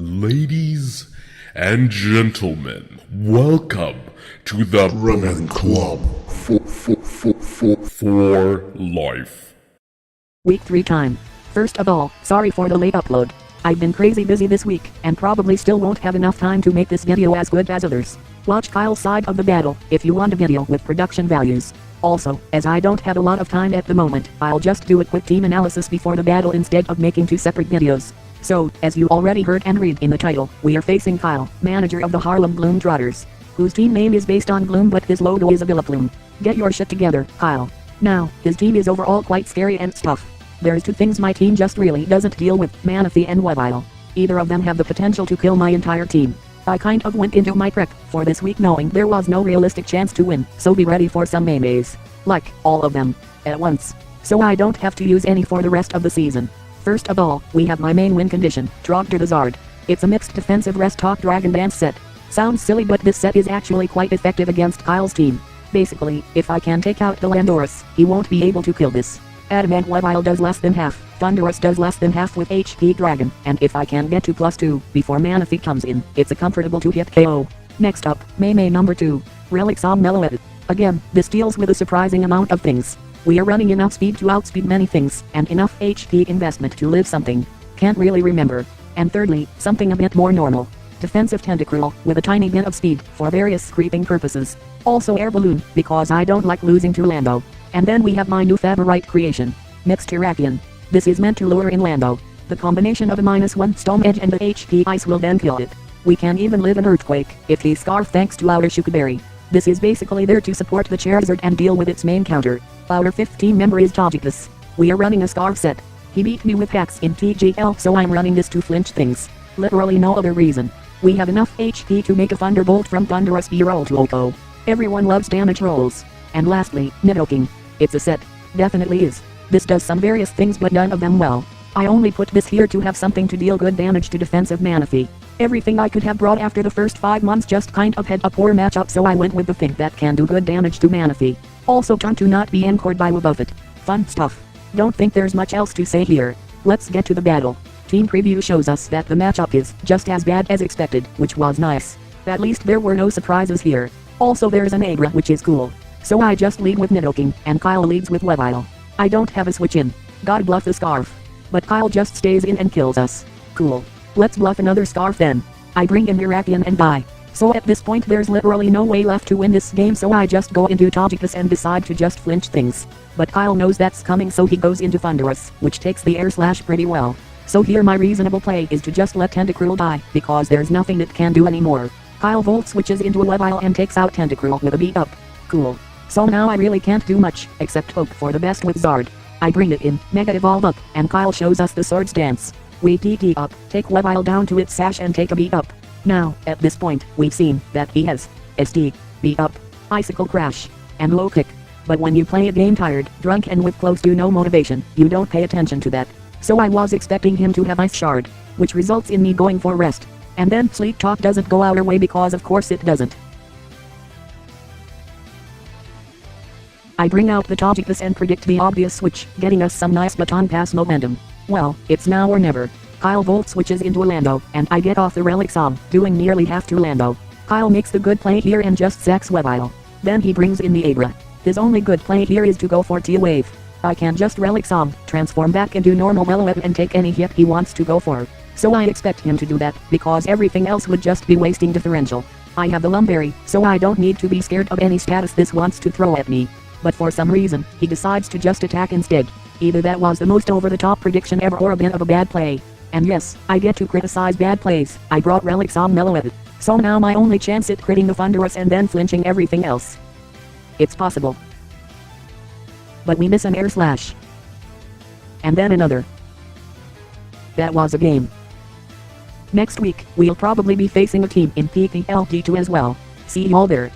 Ladies and gentlemen, welcome to the Bremen Club for life. Week 3 time. First of all, sorry for the late upload. I've been crazy busy this week, and probably still won't have enough time to make this video as good as others. Watch Kyle's side of the battle, if you want a video with production values. Also, as I don't have a lot of time at the moment, I'll just do a quick team analysis before the battle instead of making 2 separate videos. So, as you already heard and read in the title, we are facing Kyle, manager of the Harlem Gloomtrotters, whose team name is based on gloom but his logo is a villa plume. Get your shit together, Kyle. Now, his team is overall quite scary and stuff. There's 2 things my team just really doesn't deal with, Manaphy and YoFizz. Either of them have the potential to kill my entire team. I kind of went into my prep for this week knowing there was no realistic chance to win, so be ready for some mayonnaise. Like, all of them. At once. So I don't have to use any for the rest of the season. First of all, we have my main win condition, Trogdor the Zard. It's a mixed defensive rest talk dragon dance set. Sounds silly but this set is actually quite effective against Kyle's team. Basically, if I can take out the Landorus, he won't be able to kill this. Adamant YoFizz does less than half, Thunderous does less than half with HP Dragon, and if I can get to +2 before Manaphy comes in, it's a comfortable 2-hit KO. Next up, May number 2, Relics on Miluwakee. Again, this deals with a surprising amount of things. We are running enough speed to outspeed many things, and enough HP investment to live something. Can't really remember. And thirdly, something a bit more normal. Defensive Tentacruel, with a tiny bit of speed, for various creeping purposes. Also Air Balloon, because I don't like losing to Lando. And then we have my new favorite creation, Mixed Hirakian. This is meant to lure in Lando. The combination of a -1 Storm Edge and the HP Ice will then kill it. We can even live an Earthquake, if he's Scarf thanks to our Shukaberry. This is basically there to support the Charizard and deal with its main counter. Our 5th team member is Hawluchas. We are running a Scarf set. He beat me with hacks in TGL so I'm running this to flinch things. Literally no other reason. We have enough HP to make a Thunderbolt from Thunderous B-roll to Oko. Everyone loves damage rolls. And lastly, Nidoking. It's a set. Definitely is. This does some various things but none of them well. I only put this here to have something to deal good damage to defensive Manaphy. Everything I could have brought after the first 5 months just kind of had a poor matchup so I went with the thing that can do good damage to Manaphy. Also trying to not be encored by Buffett. Fun stuff. Don't think there's much else to say here. Let's get to the battle. Team preview shows us that the matchup is just as bad as expected, which was nice. At least there were no surprises here. Also there's an Abra which is cool. So I just lead with Nidoking, and Kyle leads with YoFizz. I don't have a switch in. God bluff the Scarf. But Kyle just stays in and kills us. Cool. Let's bluff another Scarf then. I bring in Hirakian and die. So at this point there's literally no way left to win this game so I just go into Hawluchas and decide to just flinch things. But Kyle knows that's coming so he goes into Thunderous, which takes the air slash pretty well. So here my reasonable play is to just let Tentacruel die, because there's nothing it can do anymore. Kyle Volt switches into a YoFizz and takes out Tentacruel with a beat up. Cool. So now I really can't do much, except hope for the best with Zard. I bring it in, Mega Evolve up, and Kyle shows us the Swords Dance. We DT up, take YoFizz down to its sash and take a beat up. Now, at this point, we've seen that he has SD, beat up, Icicle Crash, and low kick. But when you play a game tired, drunk and with close to no motivation, you don't pay attention to that. So I was expecting him to have Ice Shard, which results in me going for rest. And then Sleep Talk doesn't go our way because of course it doesn't. I bring out the Hawluchas and predict the obvious switch, getting us some nice baton pass momentum. Well, it's now or never. Kyle Volt switches into a Lando, and I get off the Relic Som, doing nearly half to Lando. Kyle makes the good play here and just sacks YoFizz. Then he brings in the Abra. His only good play here is to go for T-Wave. I can just Relic Som, transform back into normal Miluwakee and take any hit he wants to go for. So I expect him to do that, because everything else would just be wasting differential. I have the Lumberry, so I don't need to be scared of any status this wants to throw at me. But for some reason, he decides to just attack instead. Either that was the most over-the-top prediction ever or a bit of a bad play. And yes, I get to criticize bad plays. I brought Relics on Miluwakee. So now my only chance at critting the Thunderous and then flinching everything else. It's possible. But we miss an air slash. And then another. That was a game. Next week, we'll probably be facing a team in PPL D2 as well. See y'all there.